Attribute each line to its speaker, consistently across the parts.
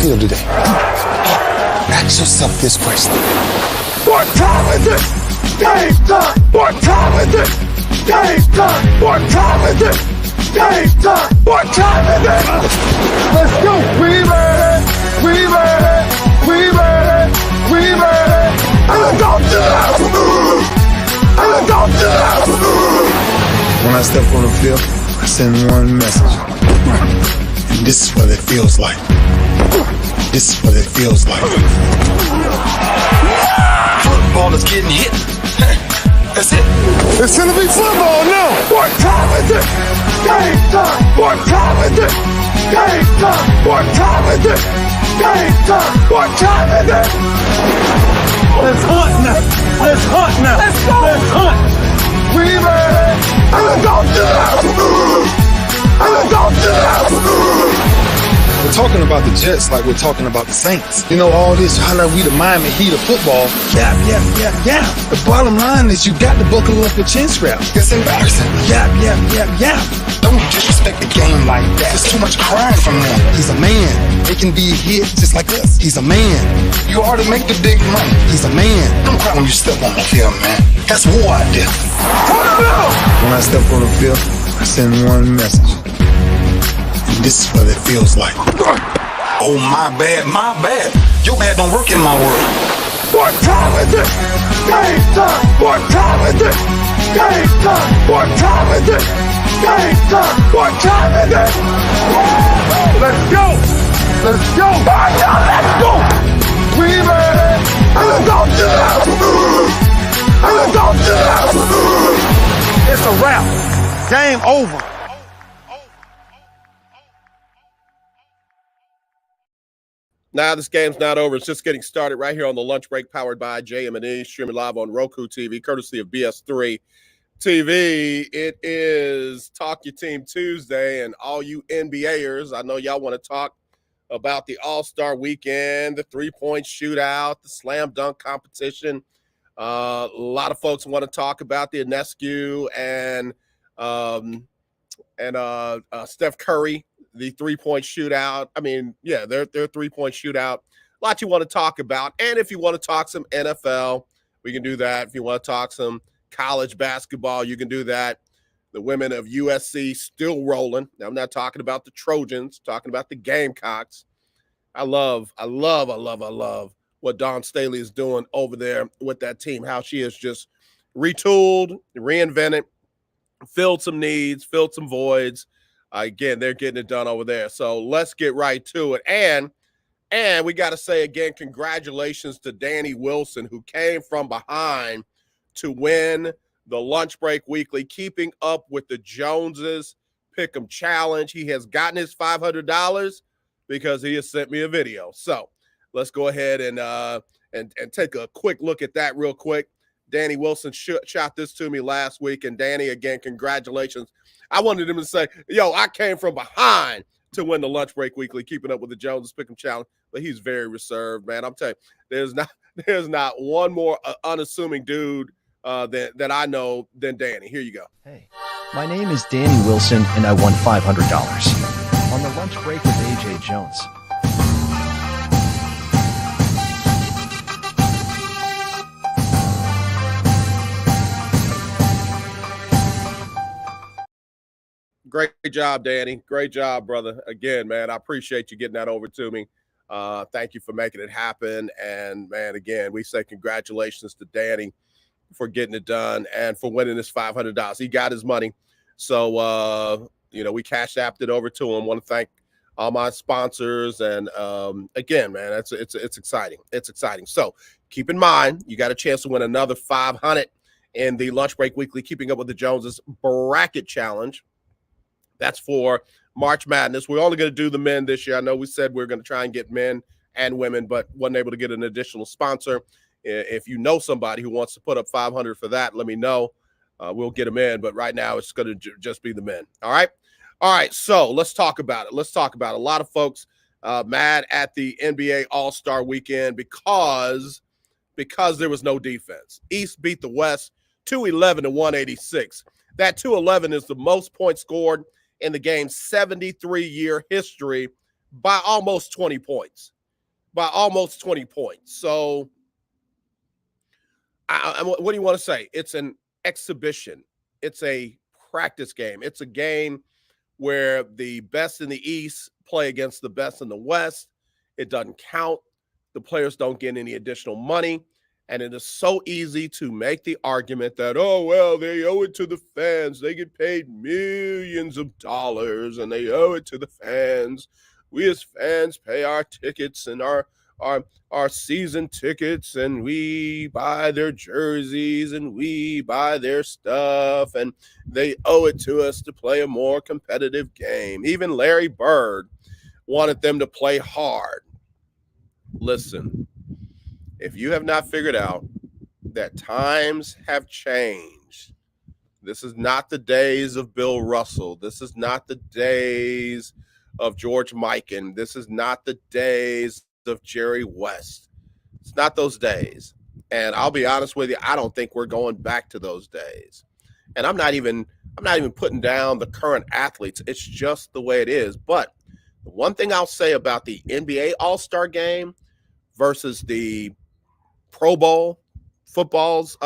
Speaker 1: feel today? Ask yourself this question.
Speaker 2: What time is it? Game time! What time is it? Game time! What time is it? Game time! What time is it? Let's go! We ready! We ready! We ready! We ready! And let's go to the house! And let's go to the house!
Speaker 1: When I step on the field, I send one message. And this is what it feels like. This is what it feels like.
Speaker 3: Football is getting hit. That's it.
Speaker 2: It's gonna be football now! What time is it? Game time! What time is it? Game time! What time is it? Game time! What time is it? Let's hunt now! Let's hunt now! Let's go! Let's hunt! We ready! And let's go to the house! And let's go to the house!
Speaker 1: We're talking about the Jets like we're talking about the Saints. You know, all this, how like we the Miami Heat of football. Yap, yap, yap, yap. The bottom line is you got to buckle up your chin straps. It's embarrassing. Yap, yap, yap, yap. Don't disrespect the game like that. There's too much crying from him. He's a man. It can be a hit just like us. He's a man. You already make the big money. He's a man. Don't cry when you step on the field, man. That's war out there. When I step on the field, I send one message. This is what it feels like.
Speaker 3: Oh, my bad, my bad. Your bad don't work in my world.
Speaker 2: What time is it? Game time! What time is it? Game time! What time is it? Game time! What time is it? Let's go! Let's go! Let's go! We ready? And let's go to the house! And let's go to the house! It's a wrap. Game over.
Speaker 4: Now this game's not over. It's just getting started right here on the lunch break, powered by JM&E, streaming live on Roku TV, courtesy of BS3 TV. It is Talk Your Team Tuesday, and all you NBAers, I know y'all want to talk about the All-Star Weekend, the three-point shootout, the slam dunk competition. A lot of folks want to talk about the Ionescu and Steph Curry. The three-point shootout. I mean, yeah, their three-point shootout. A lot you want to talk about. And if you want to talk some NFL, we can do that. If you want to talk some college basketball, you can do that. The women of USC still rolling. Now, I'm not talking about the Trojans, talking about the Gamecocks. I love what Dawn Staley is doing over there with that team, how she has just retooled, reinvented, filled some needs, filled some voids. Again, they're getting it done over there. So let's get right to it. And we got to say again, congratulations to Danny Wilson, who came from behind to win the Lunch Break Weekly, keeping up with the Joneses Pick'em Challenge. He has gotten his $500 because he has sent me a video. So let's go ahead and take a quick look at that real quick. Danny Wilson shot this to me last week. And Danny, again, congratulations. I wanted him to say, yo, I came from behind to win the Lunch Break Weekly, keeping up with the Joneses Pick'em Challenge. But he's very reserved, man. I'm telling you, there's not one more unassuming dude that I know than Danny. Here you go.
Speaker 5: Hey, my name is Danny Wilson, and I won $500 on the Lunch Break with AJ Jones.
Speaker 4: Great job, Danny. Great job, brother. Again, man, I appreciate you getting that over to me. Thank you for making it happen. And, man, again, we say congratulations to Danny for getting it done and for winning this $500. He got his money. So, we cash apped it over to him. Want to thank all my sponsors. And, again, man, it's exciting. It's exciting. So keep in mind, you got a chance to win another $500 in the Lunch Break Weekly Keeping Up with the Joneses Bracket Challenge. That's for March Madness. We're only going to do the men this year. I know we said we're going to try and get men and women, but wasn't able to get an additional sponsor. If you know somebody who wants to put up $500 for that, let me know. We'll get them in. But right now, it's going to just be the men. All right. So let's talk about it. A lot of folks mad at the NBA All-Star Weekend because there was no defense. East beat the West 211-186. That 211 is the most points scored in the game's 73-year history by almost 20 points. By almost 20 points. So what do you want to say? It's an exhibition. It's a practice game. It's a game where the best in the East play against the best in the West. It doesn't count. The players don't get any additional money. And it is so easy to make the argument that, oh, well, they owe it to the fans. They get paid millions of dollars and they owe it to the fans. We as fans pay our tickets and our season tickets, and we buy their jerseys and we buy their stuff, and they owe it to us to play a more competitive game. Even Larry Bird wanted them to play hard. Listen, if you have not figured out that times have changed, this is not the days of Bill Russell. This is not the days of George Mikan. This is not the days of Jerry West. It's not those days. And I'll be honest with you, I don't think we're going back to those days. And I'm not even putting down the current athletes. It's just the way it is. But the one thing I'll say about the NBA All-Star game versus the Pro Bowl football's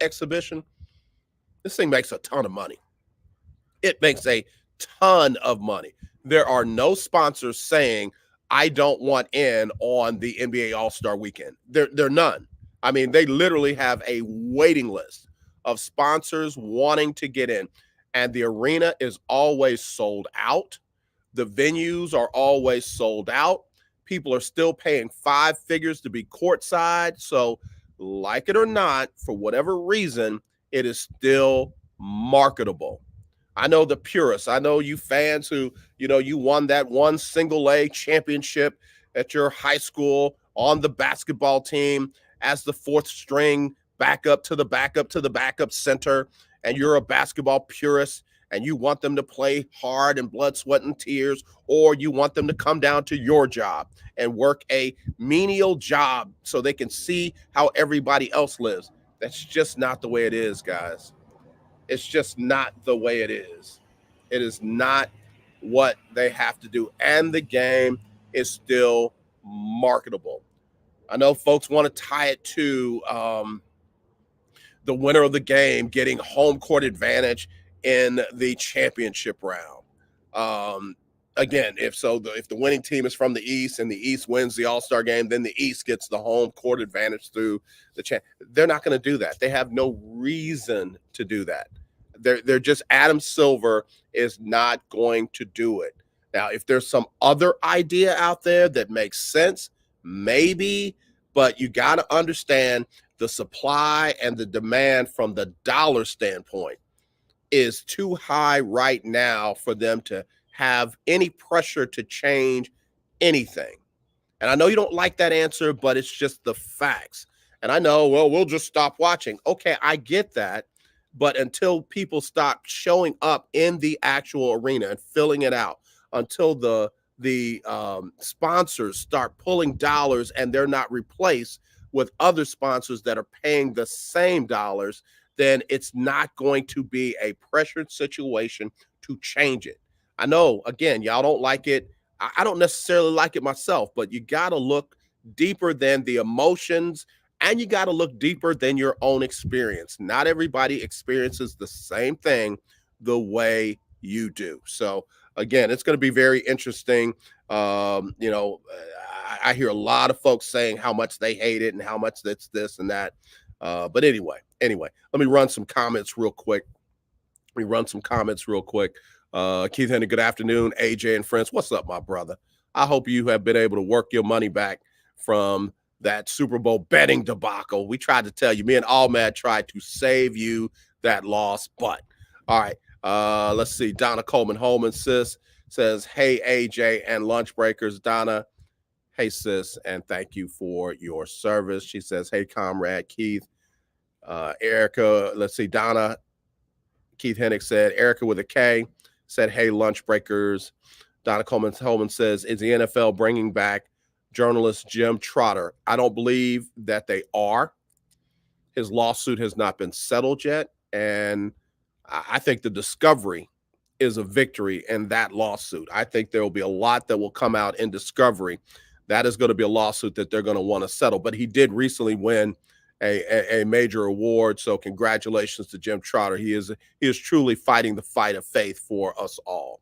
Speaker 4: exhibition, this thing makes a ton of money. It makes a ton of money. There are no sponsors saying, I don't want in on the NBA All-Star weekend. They're none. I mean, they literally have a waiting list of sponsors wanting to get in. And the arena is always sold out. The venues are always sold out. People are still paying 5 figures to be courtside. So, like it or not, for whatever reason, it is still marketable. I know the purists. I know you fans who, you won that one single A championship at your high school on the basketball team as the 4th string backup to the backup center, and you're a basketball purist and you want them to play hard and blood, sweat, and tears, or you want them to come down to your job and work a menial job so they can see how everybody else lives. That's just not the way it is, guys. It's just not the way it is. It is not what they have to do. And the game is still marketable. I know folks want to tie it to the winner of the game getting home court advantage in the championship round. Again, if the winning team is from the East and the East wins the All-Star game, then the East gets the home court advantage through the champ. They're not going to do that. They have no reason to do that. They're just, Adam Silver is not going to do it. Now, if there's some other idea out there that makes sense, maybe, but you got to understand the supply and the demand from the dollar standpoint is too high right now for them to have any pressure to change anything. And I know you don't like that answer, but it's just the facts. And I know, well, we'll just stop watching. Okay, I get that. But until people stop showing up in the actual arena and filling it out, until the sponsors start pulling dollars and they're not replaced with other sponsors that are paying the same dollars, then it's not going to be a pressured situation to change it. I know, again, y'all don't like it. I don't necessarily like it myself, but you got to look deeper than the emotions, and you got to look deeper than your own experience. Not everybody experiences the same thing the way you do. So, again, it's going to be very interesting. I hear a lot of folks saying how much they hate it and how much that's this and that. But anyway, let me run some comments real quick. Keith Henry, good afternoon. AJ and friends, what's up, my brother? I hope you have been able to work your money back from that Super Bowl betting debacle. We tried to tell you, me and Allmad tried to save you that loss, but all right. Let's see. Donna Coleman Holman, sis, says, hey, AJ and lunch breakers. Donna, hey, sis, and thank you for your service. She says, hey, comrade Keith. Erica, let's see. Donna, Keith Hennick said, Erica with a K, said, hey, lunch breakers. Donna Coleman Holman says, is the NFL bringing back journalist Jim Trotter? I don't believe that they are. His lawsuit has not been settled yet. And I think the discovery is a victory in that lawsuit. I think there will be a lot that will come out in discovery. That is going to be a lawsuit that they're going to want to settle. But he did recently win a major award. So congratulations to Jim Trotter. He is truly fighting the fight of faith for us all.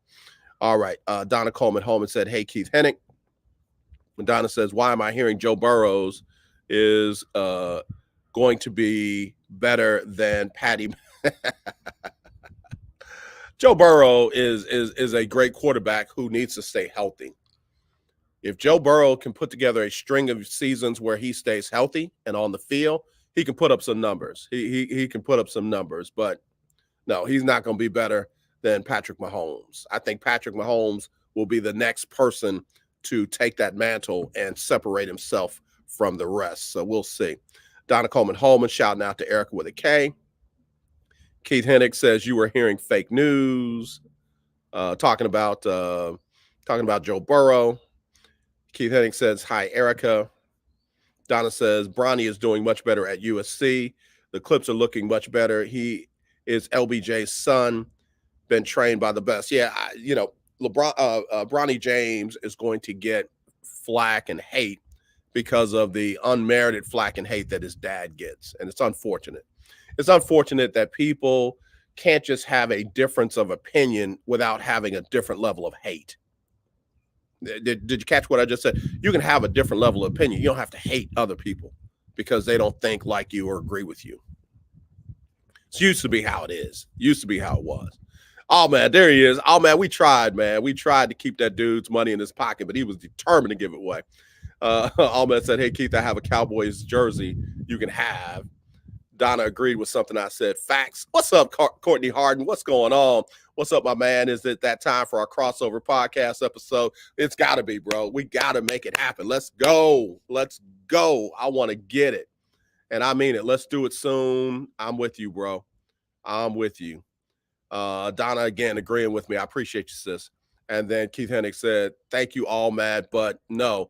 Speaker 4: All right. Donna Coleman Holman said, hey, Keith Hennick. And Donna says, why am I hearing Joe Burrows is going to be better than Patty? Joe Burrow is a great quarterback who needs to stay healthy. If Joe Burrow can put together a string of seasons where he stays healthy and on the field, he can put up some numbers. He can put up some numbers, but no, he's not going to be better than Patrick Mahomes. I think Patrick Mahomes will be the next person to take that mantle and separate himself from the rest. So we'll see. Donna Coleman Holman shouting out to Erica with a K. Keith Hennick says you were hearing fake news, talking about Joe Burrow. Keith Hennick says, hi, Erica. Donna says, Bronny is doing much better at USC. The clips are looking much better. He is LBJ's son, been trained by the best. Yeah, Bronny James is going to get flack and hate because of the unmerited flack and hate that his dad gets. And it's unfortunate. It's unfortunate that people can't just have a difference of opinion without having a different level of hate. Did you catch what I just said? You can have a different level of opinion. You don't have to hate other people because they don't think like you or agree with you. It used to be how it is. Used to be how it was. Oh, man, there he is. Oh, man, we tried, man. We tried to keep that dude's money in his pocket, but he was determined to give it away. Ahmed said, hey, Keith, I have a Cowboys jersey you can have. Donna agreed with something I said. Facts. What's up, Courtney Harden? What's going on? What's up, my man? Is it that time for our crossover podcast episode? It's got to be, bro. We got to make it happen. Let's go. Let's go. I want to get it. And I mean it. Let's do it soon. I'm with you, bro. I'm with you. Donna, again, agreeing with me. I appreciate you, sis. And then Keith Hennick said, thank you, all mad, but no.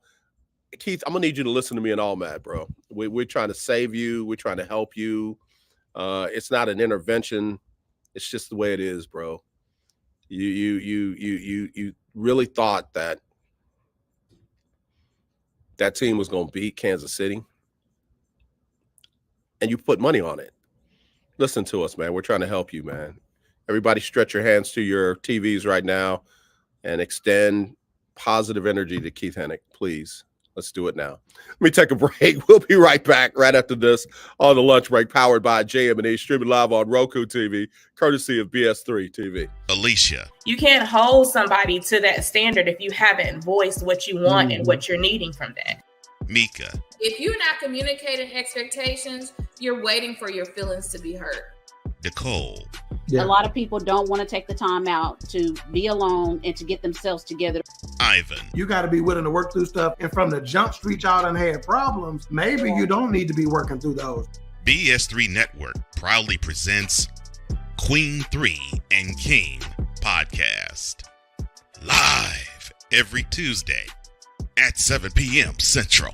Speaker 4: Keith, I'm going to need you to listen to me in all mad, bro. We're trying to save you. We're trying to help you. It's not an intervention. It's just the way it is, bro. You really thought that team was going to beat Kansas City, and you put money on it. Listen to us, man. We're trying to help you, man. Everybody stretch your hands to your TVs right now and extend positive energy to Keith Hennick, please. Let's do it now. Let me take a break. We'll be right back right after this on the lunch break, powered by JM&E, streaming live on Roku TV, courtesy of BS3 TV.
Speaker 6: Alicia.
Speaker 7: You can't hold somebody to that standard if you haven't voiced what you want and what you're needing from that.
Speaker 6: Mika.
Speaker 8: If you're not communicating expectations, you're waiting for your feelings to be hurt.
Speaker 6: Nicole.
Speaker 9: Yeah. A lot of people don't want to take the time out to be alone and to get themselves together.
Speaker 6: Ivan.
Speaker 2: You got to be willing to work through stuff. And from the jump street, y'all done had problems. Maybe you don't need to be working through those.
Speaker 6: BS3 Network proudly presents Queen 3 and King podcast. Live every Tuesday at 7 p.m. Central.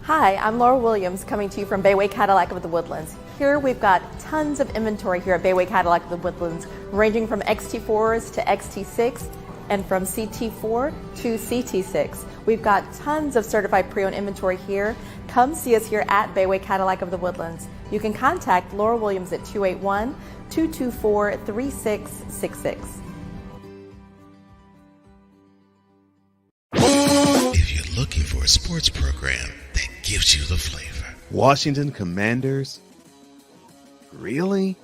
Speaker 10: Hi, I'm Laura Williams coming to you from Bayway Cadillac of the Woodlands. Here we've got tons of inventory here at Bayway Cadillac of the Woodlands, ranging from XT4s to XT6 and from CT4 to CT6. We've got tons of certified pre-owned inventory here. Come see us here at Bayway Cadillac of the Woodlands. You can contact Laura Williams at 281-224-3666.
Speaker 6: If you're looking for a sports program that gives you the flavor.
Speaker 11: Washington Commanders? Really?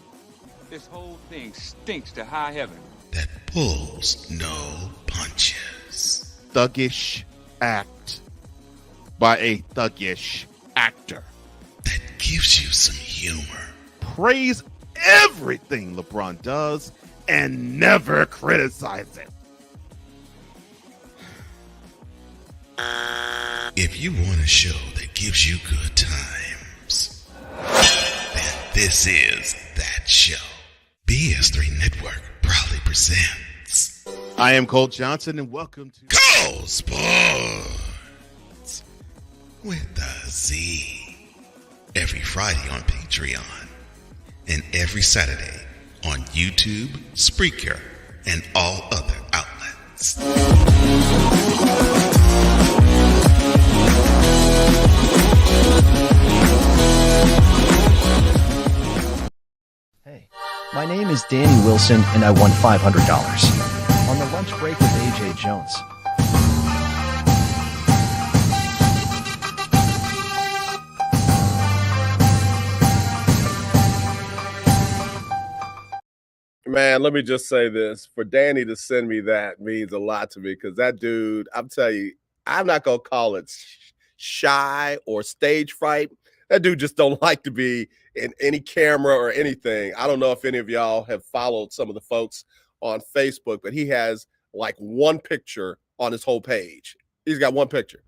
Speaker 12: This whole thing stinks to high heaven.
Speaker 6: That pulls no punches.
Speaker 11: Thuggish act by a thuggish actor.
Speaker 6: That gives you some humor.
Speaker 11: Praise everything LeBron does and never criticize it.
Speaker 6: If you want a show that gives you good times, then this is that show. BS3 Network proudly presents.
Speaker 11: I am Cole Johnson, and welcome to
Speaker 6: Cole Sport. with a Z. Every Friday on Patreon. And every Saturday on YouTube, Spreaker, and all other outlets.
Speaker 5: Hey, my name is Danny Wilson, and I won $500 on the lunch break with AJ Jones.
Speaker 4: Man, let me just say this. For Danny to send me that means a lot to me because that dude, I'm telling you, I'm not going to call it shy or stage fright. That dude just don't like to be in any camera or anything. I don't know if any of y'all have followed some of the folks on Facebook, but he has like one picture on his whole page. He's got one picture.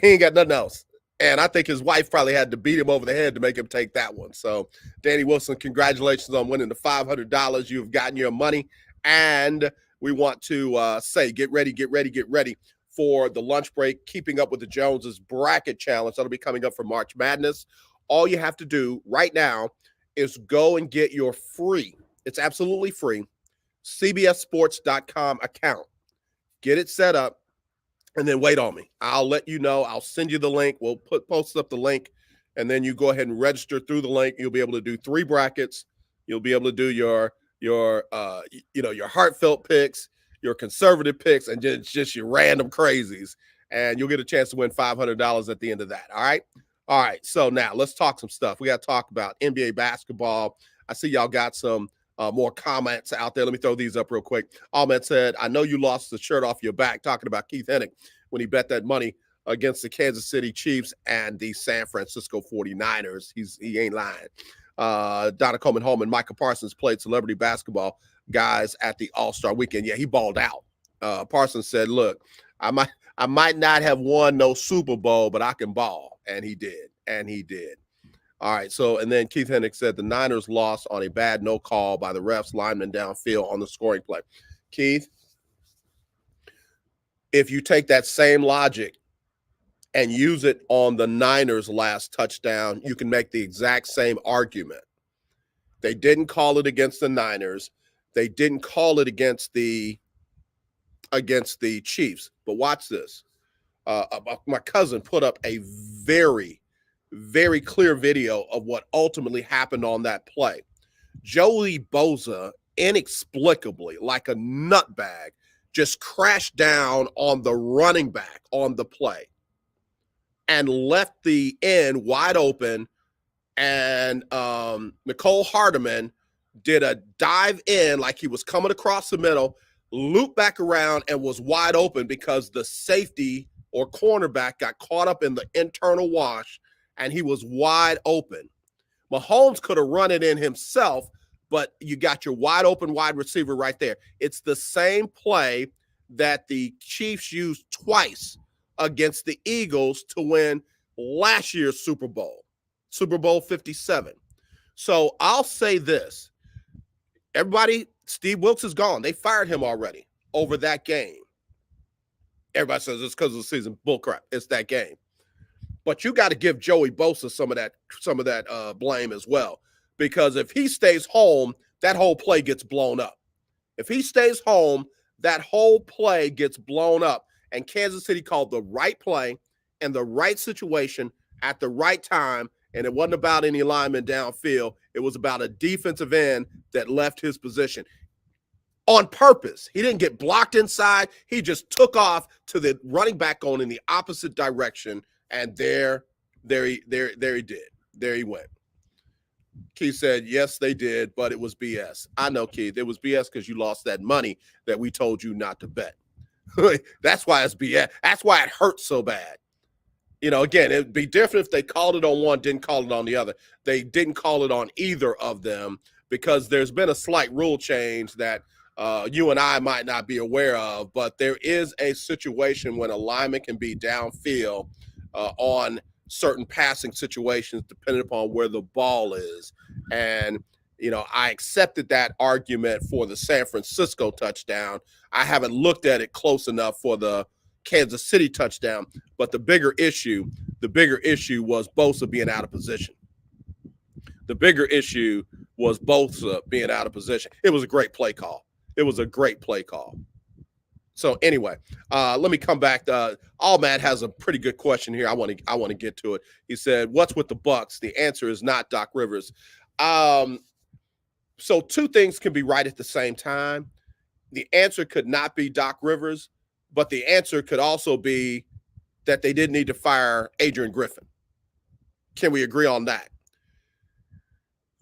Speaker 4: He ain't got nothing else. And I think his wife probably had to beat him over the head to make him take that one. So, Danny Wilson, congratulations on winning the $500. You've gotten your money. And we want to say, get ready for the lunch break, Keeping Up with the Joneses bracket challenge. That'll be coming up for March Madness. All you have to do right now is go and get your free, it's absolutely free, CBSSports.com account. Get it set up. And then wait on me. I'll let you know. I'll send you the link. We'll post up the link, and then you go ahead and register through the link. You'll be able to do 3 brackets. You'll be able to do your heartfelt picks, your conservative picks, and just your random crazies. And you'll get a chance to win $500 at the end of that. All right. All right. So now let's talk some stuff. We got to talk about NBA basketball. I see y'all got some more comments out there. Let me throw these up real quick. Ahmed said, I know you lost the shirt off your back, talking about Keith Hennick when he bet that money against the Kansas City Chiefs and the San Francisco 49ers. He ain't lying. Donna Coleman Holman, Michael Parsons played celebrity basketball guys at the All-Star weekend. Yeah, he balled out. Parsons said, look, I might not have won no Super Bowl, but I can ball. And he did. All right, so, and then Keith Hennick said the Niners lost on a bad no call by the refs lineman downfield on the scoring play. Keith, if you take that same logic and use it on the Niners' last touchdown, you can make the exact same argument. They didn't call it against the Niners. They didn't call it against the Chiefs. But watch this. My cousin put up a very clear video of what ultimately happened on that play. Joey Bosa, inexplicably, like a nutbag, just crashed down on the running back on the play and left the end wide open. And Nicole Hardeman did a dive in like he was coming across the middle, looped back around, and was wide open because the safety or cornerback got caught up in the internal wash, and he was wide open. Mahomes could have run it in himself, but you got your wide open wide receiver right there. It's the same play that the Chiefs used twice against the Eagles to win last year's Super Bowl, Super Bowl 57. So I'll say this. Everybody, Steve Wilkes is gone. They fired him already over that game. Everybody says it's because of the season. Bullcrap. It's that game. But you got to give Joey Bosa some of that blame as well, because if he stays home, that whole play gets blown up. If he stays home, that whole play gets blown up. And Kansas City called the right play and the right situation at the right time. And it wasn't about any lineman downfield. It was about a defensive end that left his position on purpose. He didn't get blocked inside. He just took off to the running back going in the opposite direction. And there he did. There he went. Keith said, yes, they did, but it was BS. I know, Keith, it was BS because you lost that money that we told you not to bet. That's why it's BS. That's why it hurts so bad. You know, again, it'd be different if they called it on one, didn't call it on the other. They didn't call it on either of them because there's been a slight rule change that you and I might not be aware of, but there is a situation when a lineman can be downfield on certain passing situations depending upon where the ball is. And, you know, I accepted that argument for the San Francisco touchdown. I haven't looked at it close enough for the Kansas City touchdown, but the bigger issue The bigger issue was Bosa being out of position. The bigger issue was Bosa being out of position. It was a great play call. It was a great play call. So anyway, let me come back. All Matt has a pretty good question here. I want to get to it. He said, "What's with the Bucks?" The answer is not Doc Rivers. So two things can be right at the same time. The answer could not be Doc Rivers, but the answer could also be that they didn't need to fire Adrian Griffin. Can we agree on that?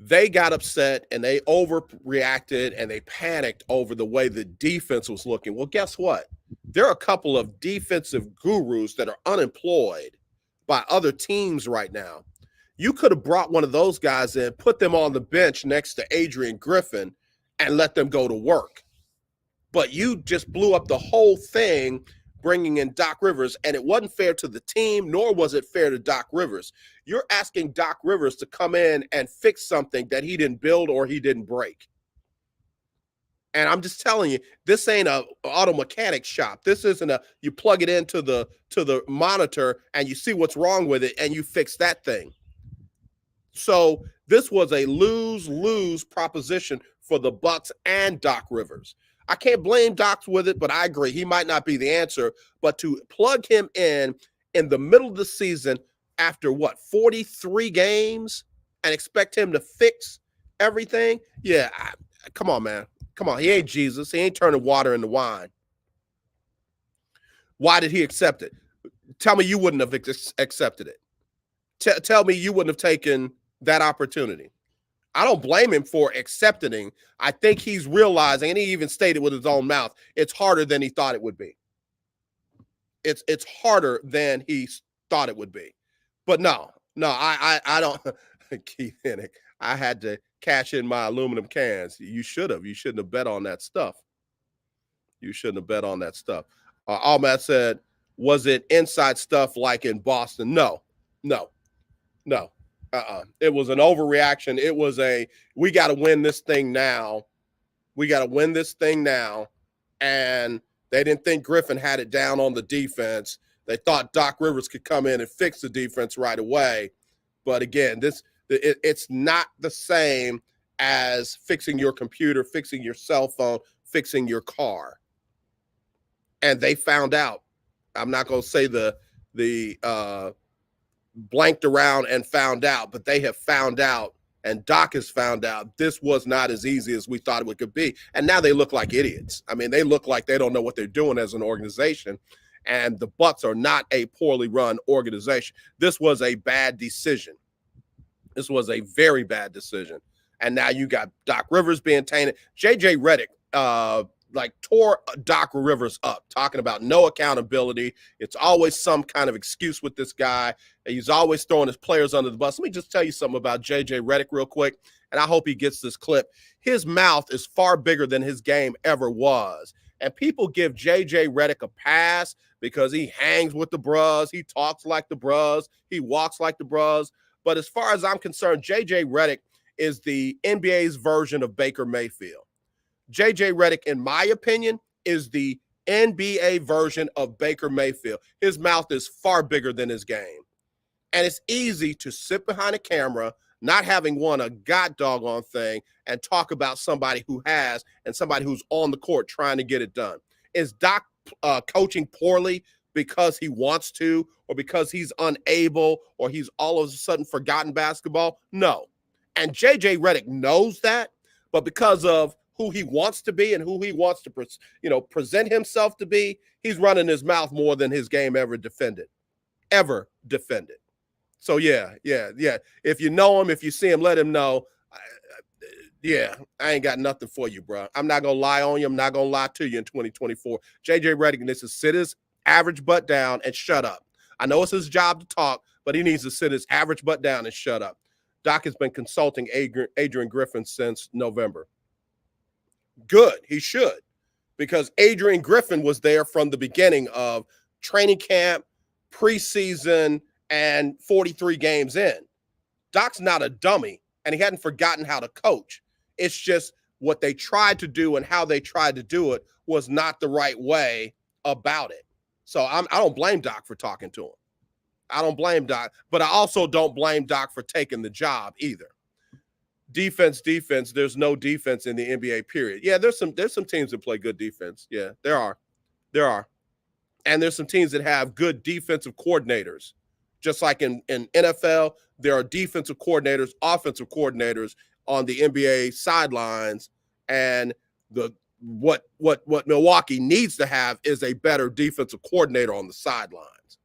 Speaker 4: They got upset and they overreacted and they panicked over the way the defense was looking. Well, guess what? There are a couple of defensive gurus that are unemployed by other teams right now. You could have brought one of those guys in, put them on the bench next to Adrian Griffin, and let them go to work. But you just blew up the whole thing bringing in Doc Rivers, and it wasn't fair to the team, nor was it fair to Doc Rivers. You're asking Doc Rivers to come in and fix something that he didn't build or he didn't break. And I'm just telling you, this ain't a auto mechanic shop. This isn't you plug it into the monitor and you see what's wrong with it and you fix that thing. So this was a lose-lose proposition for the Bucks and Doc Rivers. I can't blame Doc with it, but I agree. He might not be the answer. But to plug him in the middle of the season after, 43 games and expect him to fix everything? Yeah, come on, man. Come on. He ain't Jesus. He ain't turning water into wine. Why did he accept it? Tell me you wouldn't have accepted it. Tell me you wouldn't have taken that opportunity. I don't blame him for accepting. I think he's realizing, and he even stated with his own mouth, it's harder than he thought it would be. It's harder than he thought it would be. But no, I don't. Keith Hennick, I had to cash in my aluminum cans. You should have. You shouldn't have bet on that stuff. You shouldn't have bet on that stuff. Ahmad said, was it inside stuff like in Boston? No. It was an overreaction. It was we got to win this thing now. We got to win this thing now. And they didn't think Griffin had it down on the defense. They thought Doc Rivers could come in and fix the defense right away. But again, it's not the same as fixing your computer, fixing your cell phone, fixing your car. And they found out. I'm not going to say the blanked around and found out, but they have found out, and Doc has found out this was not as easy as we thought it could be. And now they look like idiots. I mean, they look like they don't know what they're doing as an organization, and the Bucks are not a poorly run organization. This was a bad decision. This was a very bad decision. And now you got Doc Rivers being tainted. JJ Redick tore Doc Rivers up, talking about no accountability. It's always some kind of excuse with this guy. He's always throwing his players under the bus. Let me just tell you something about JJ Redick real quick, and I hope he gets this clip. His mouth is far bigger than his game ever was. And people give JJ Redick a pass because he hangs with the bros, he talks like the bros, he walks like the bros. But as far as I'm concerned, JJ Redick is the NBA's version of Baker Mayfield. JJ Redick, in my opinion, is the NBA version of Baker Mayfield. His mouth is far bigger than his game. And it's easy to sit behind a camera, not having won a god doggone thing, and talk about somebody who has and somebody who's on the court trying to get it done. Is Doc coaching poorly because he wants to, or because he's unable, or he's all of a sudden forgotten basketball? No. And JJ Redick knows that, but because of who he wants to be and who he wants to present himself to be, he's running his mouth more than his game ever defended. So yeah. If you know him, if you see him, let him know. I ain't got nothing for you, bro. I'm not gonna lie on you. I'm not gonna lie to you in 2024. JJ Redick needs to sit his average butt down and shut up. I know it's his job to talk, but he needs to sit his average butt down and shut up. Doc has been consulting Adrian Griffin since November. Good, he should, because Adrian Griffin was there from the beginning of training camp, preseason, and 43 games in. Doc's not a dummy, and he hadn't forgotten how to coach. It's just what they tried to do and how they tried to do it was not the right way about it. So I don't blame Doc for talking to him. I don't blame Doc, but I also don't blame Doc for taking the job either. Defense. There's no defense in the NBA. Period. Yeah, there's some teams that play good defense. Yeah, there are, and there's some teams that have good defensive coordinators. Just like in NFL, there are defensive coordinators, offensive coordinators on the NBA sidelines, and what Milwaukee needs to have is a better defensive coordinator on the sidelines.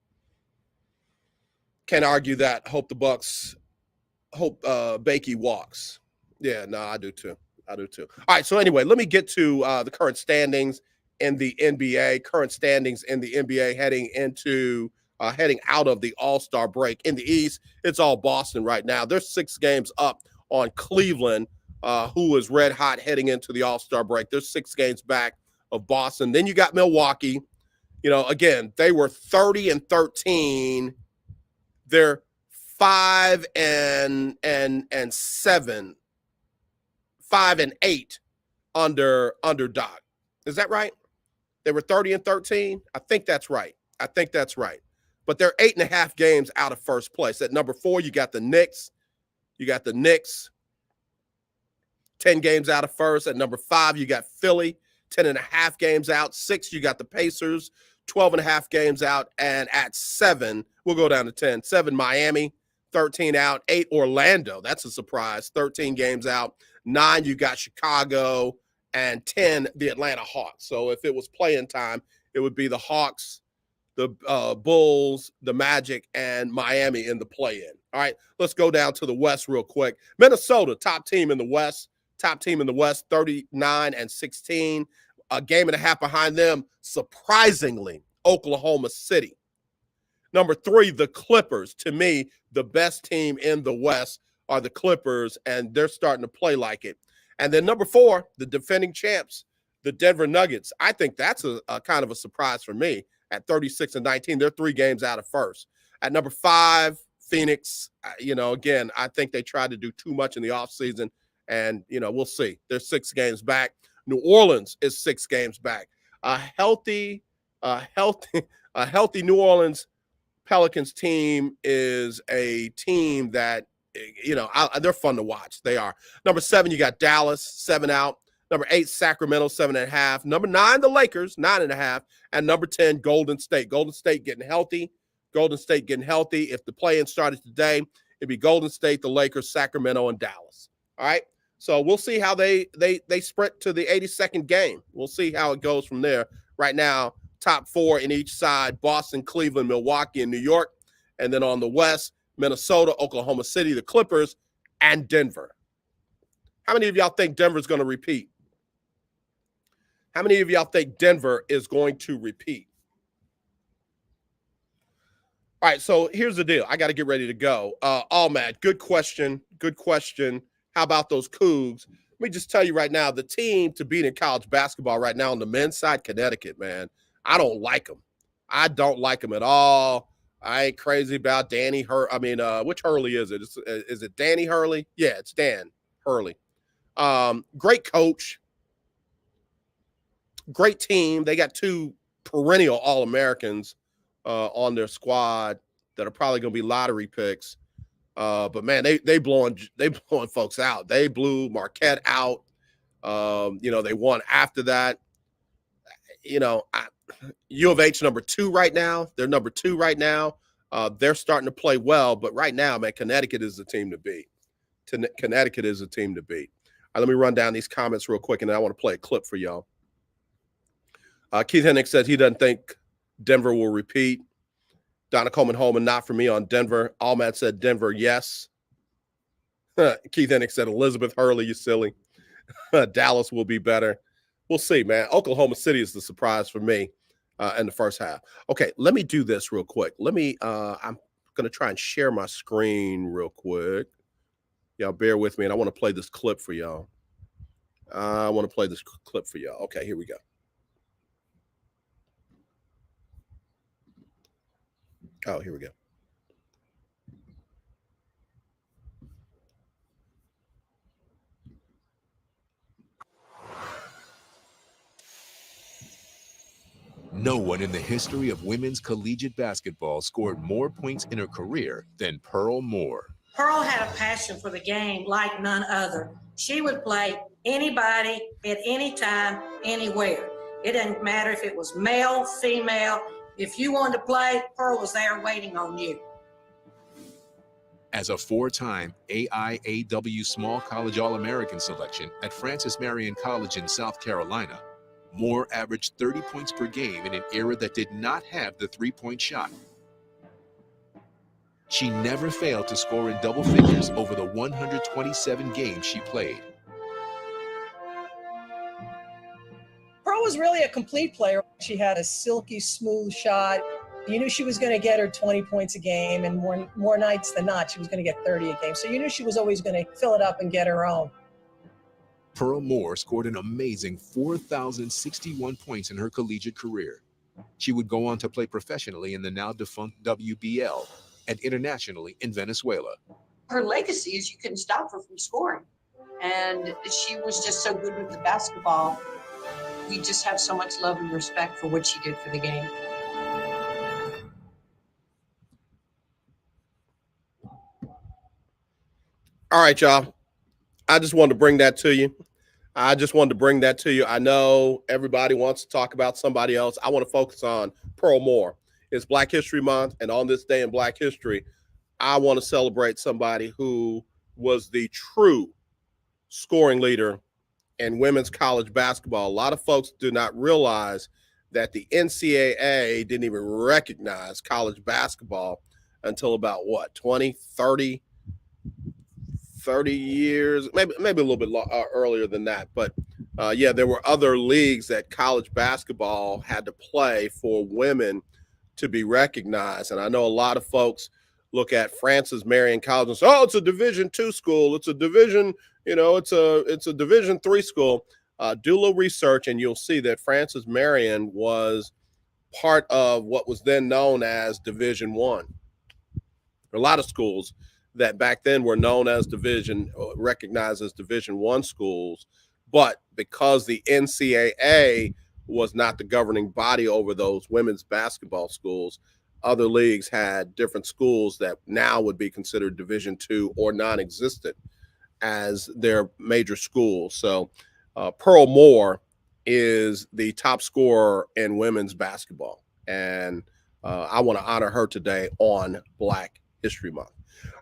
Speaker 4: Can't argue that. Hope Bakey walks. Yeah, no, I do too. All right, so anyway, let me get to the current standings in the NBA. Current standings in the NBA heading out of the All-Star break. In the East, it's all Boston right now. They're 6 games up on Cleveland, who is red hot heading into the All-Star break. They're 6 games back of Boston. Then you got Milwaukee. Again, they were 30-13. They're 5-7, 5-8 under Doc. Is that right? They were 30-13. I think that's right. But they're 8.5 games out of first place. At number 4, you got the Knicks. 10 games out of first. At number 5, you got Philly, 10.5 games out. 6, you got the Pacers, 12.5 games out. And at 7, we'll go down to 10. 7, Miami, 13 out. 8, Orlando. That's a surprise. 13 games out. 9, you got Chicago. And 10, the Atlanta Hawks. So if it was playing time, it would be the Hawks, the Bulls, the Magic, and Miami in the play-in. All right, let's go down to the West real quick. Minnesota, top team in the West, 39-16. A game and a half behind them, surprisingly, Oklahoma City. Number 3, the Clippers. To me, the best team in the West are the Clippers, and they're starting to play like it. And then number 4, the defending champs, the Denver Nuggets. I think that's a kind of a surprise for me at 36-19. They're 3 games out of first. At number 5, Phoenix. Again, I think they tried to do too much in the offseason, and, we'll see. They're 6 games back. New Orleans is 6 games back. A healthy New Orleans Pelicans team is a team that, they're fun to watch. They are. Number 7, you got Dallas, 7 out. Number 8, Sacramento, 7.5. Number 9, the Lakers, 9.5. And number 10, Golden State. Golden State getting healthy. If the play-in started today, it'd be Golden State, the Lakers, Sacramento, and Dallas. All right? So we'll see how they sprint to the 82nd game. We'll see how it goes from there. Right now, top 4 in each side, Boston, Cleveland, Milwaukee, and New York. And then on the West, Minnesota, Oklahoma City, the Clippers, and Denver. How many of y'all think Denver's going to repeat? How many of y'all think Denver is going to repeat? All right, so here's the deal. I got to get ready to go. Matt, good question. How about those Cougs? Let me just tell you right now, the team to beat in college basketball right now on the men's side, Connecticut, man. I don't like them. I don't like them at all. I ain't crazy about Danny which Hurley is it? Is it Danny Hurley? Yeah, it's Dan Hurley. Great coach. Great team. They got 2 perennial All-Americans on their squad that are probably going to be lottery picks. But man, they blowing folks out. They blew Marquette out. They won after that. U of H number 2 right now. They're number 2 right now. They're starting to play well, but right now, man, Connecticut is the team to beat. Connecticut is the team to beat. All right, let me run down these comments real quick, and then I want to play a clip for y'all. Keith Hennick says he doesn't think Denver will repeat. Donna Coleman-Holman, not for me on Denver. Allman said Denver, yes. Keith Hennick said Elizabeth Hurley, you silly. Dallas will be better. We'll see, man. Oklahoma City is the surprise for me in the first half. Okay, let me do this real quick. I'm going to try and share my screen real quick. Y'all bear with me, and I want to play this clip for y'all. Okay, here we go. Oh, here we go.
Speaker 13: No one in the history of women's collegiate basketball scored more points in her career than Pearl Moore.
Speaker 14: Pearl had a passion for the game like none other. She would play anybody at any time, anywhere. It didn't matter if it was male, female. If you wanted to play, Pearl was there waiting on you.
Speaker 13: As a four-time AIAW Small College All-American selection at Francis Marion College in South Carolina, Moore averaged 30 points per game in an era that did not have the three-point shot. She never failed to score in double figures over the 127 games she played.
Speaker 15: Pearl was really a complete player. She had a silky smooth shot. You knew she was going to get her 20 points a game, and more nights than not, she was going to get 30 a game. So you knew she was always going to fill it up and get her own.
Speaker 13: Pearl Moore scored an amazing 4,061 points in her collegiate career. She would go on to play professionally in the now defunct WBL and internationally in Venezuela.
Speaker 16: Her legacy is you couldn't stop her from scoring. And she was just so good with the basketball. We just have so much love and respect for what she did for the game.
Speaker 4: All right, y'all. I just wanted to bring that to you. I know everybody wants to talk about somebody else. I want to focus on Pearl Moore. It's Black History Month, and on this day in Black History, I want to celebrate somebody who was the true scoring leader in women's college basketball. A lot of folks do not realize that the NCAA didn't even recognize college basketball until about, 30 years, maybe a little bit earlier than that. But yeah, there were other leagues that college basketball had to play for women to be recognized. And I know a lot of folks look at Francis Marion College and say, oh, it's a Division II school. It's a division, it's a Division III school. Do a little research and you'll see that Francis Marion was part of what was then known as Division I. There are a lot of schools that back then were known as recognized as Division I schools, but because the NCAA was not the governing body over those women's basketball schools, other leagues had different schools that now would be considered Division II or non-existent as their major schools. So Pearl Moore is the top scorer in women's basketball, and I want to honor her today on Black History Month.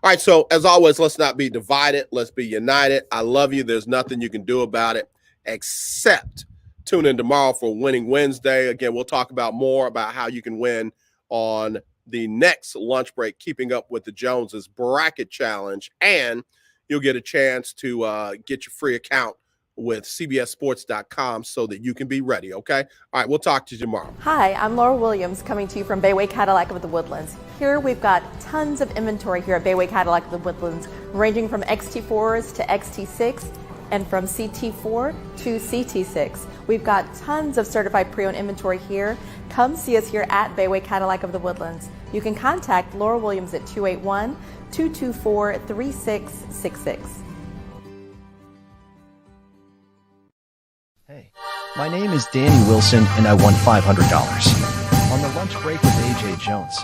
Speaker 4: All right, so as always, let's not be divided. Let's be united. I love you. There's nothing you can do about it except tune in tomorrow for Winning Wednesday. Again, we'll talk about more about how you can win on the next lunch break, Keeping Up with the Joneses Bracket Challenge, and you'll get a chance to get your free account with CBSSports.com so that you can be ready, okay? All right, we'll talk to you tomorrow.
Speaker 10: Hi, I'm Laura Williams coming to you from Bayway Cadillac of the Woodlands. Here we've got tons of inventory here at Bayway Cadillac of the Woodlands, ranging from XT4s to XT6 and from CT4 to CT6. We've got tons of certified pre-owned inventory here. Come see us here at Bayway Cadillac of the Woodlands. You can contact Laura Williams at 281-224-3666.
Speaker 5: Hey, my name is Danny Wilson, and I won $500 on the lunch break with AJ Jones.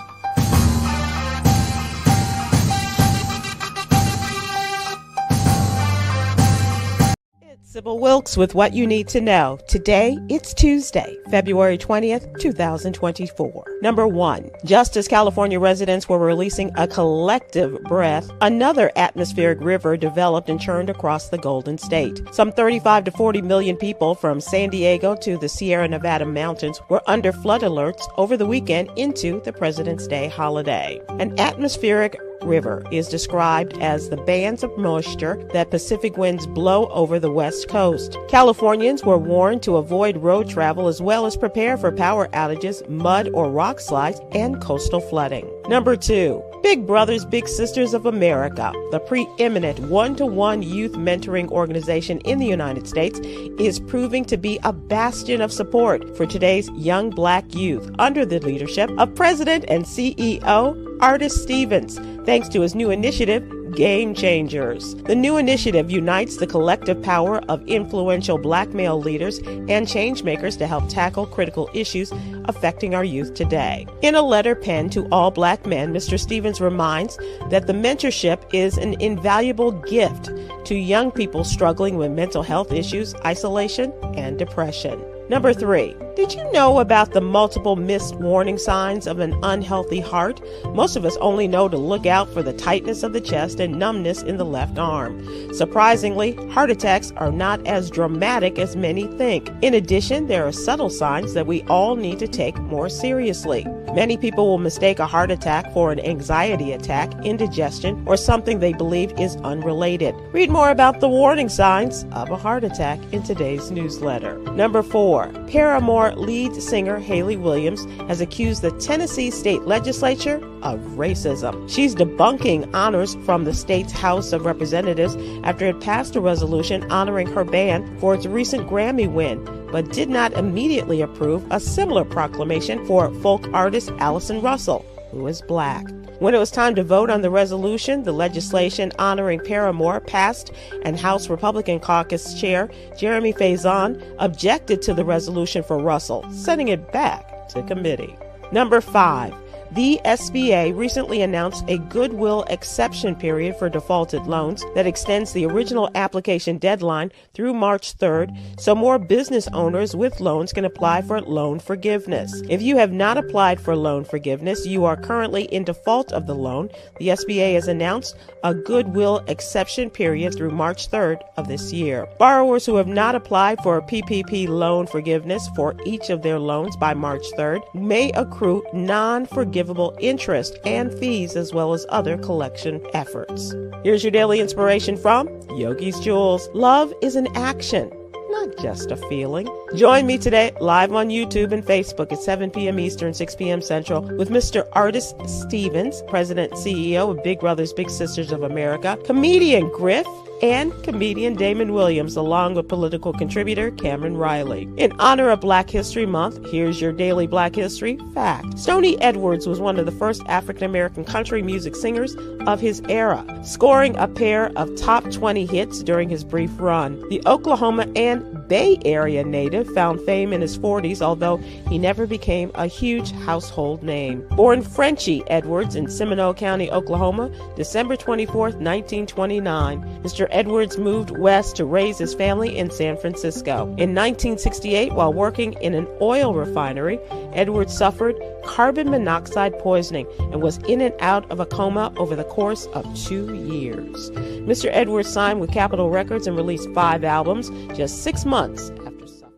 Speaker 17: Sybil Wilkes with what you need to know. Today, it's Tuesday, February 20th, 2024. Number 1, just as California residents were releasing a collective breath, another atmospheric river developed and churned across the Golden State. Some 35 to 40 million people from San Diego to the Sierra Nevada mountains were under flood alerts over the weekend into the President's Day holiday. An atmospheric river is described as the bands of moisture that Pacific winds blow over the West Coast. Californians were warned to avoid road travel as well as prepare for power outages, mud or rock slides, and coastal flooding. Number 2, Big Brothers Big Sisters of America, the preeminent one-to-one youth mentoring organization in the United States, is proving to be a bastion of support for today's young Black youth under the leadership of President and CEO Artis Stevens. Thanks to his new initiative, Game Changers. The new initiative unites the collective power of influential black male leaders and changemakers to help tackle critical issues affecting our youth today. In a letter penned to all black men, Mr. Stevens reminds that the mentorship is an invaluable gift to young people struggling with mental health issues, isolation, and depression. Number 3, did you know about the multiple missed warning signs of an unhealthy heart? Most of us only know to look out for the tightness of the chest and numbness in the left arm. Surprisingly, heart attacks are not as dramatic as many think. In addition, there are subtle signs that we all need to take more seriously. Many people will mistake a heart attack for an anxiety attack, indigestion, or something they believe is unrelated. Read more about the warning signs of a heart attack in today's newsletter. Number 4, Paramore lead singer Hayley Williams has accused the Tennessee state legislature of racism. She's debunking honors from the state's House of Representatives after it passed a resolution honoring her band for its recent Grammy win, but did not immediately approve a similar proclamation for folk artist Allison Russell, who is black. When it was time to vote on the resolution, the legislation honoring Paramore passed, and House Republican Caucus Chair Jeremy Faison objected to the resolution for Russell, sending it back to committee. Number 5. The SBA recently announced a goodwill exception period for defaulted loans that extends the original application deadline through March 3rd, so more business owners with loans can apply for loan forgiveness. If you have not applied for loan forgiveness, you are currently in default of the loan. The SBA has announced a goodwill exception period through March 3rd of this year. Borrowers who have not applied for a PPP loan forgiveness for each of their loans by March 3rd may accrue non-forgivable interest and fees, as well as other collection efforts. Here's your daily inspiration from Yogi's Jewels. Love is an action, not just a feeling. Join me today live on YouTube and Facebook at 7 p.m. Eastern, 6 p.m. Central with Mr. Artis Stevens, President and CEO of Big Brothers Big Sisters of America, comedian Griff, and comedian Damon Williams, along with political contributor Cameron Riley. In honor of Black History Month, here's your daily Black History fact. Stoney Edwards was one of the first African-American country music singers of his era, scoring a pair of top 20 hits during his brief run. The Oklahoma and Bay Area native found fame in his 40s, although he never became a huge household name. Born Frenchie Edwards in Seminole County, Oklahoma, December 24, 1929, Mr. Edwards moved west to raise his family in San Francisco. In 1968, while working in an oil refinery, Edwards suffered carbon monoxide poisoning and was in and out of a coma over the course of 2 years. Mr. Edwards signed with Capitol Records and released 5 albums just 6 months after suffering.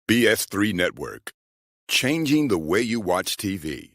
Speaker 18: BS3 Network. Changing the way you watch TV.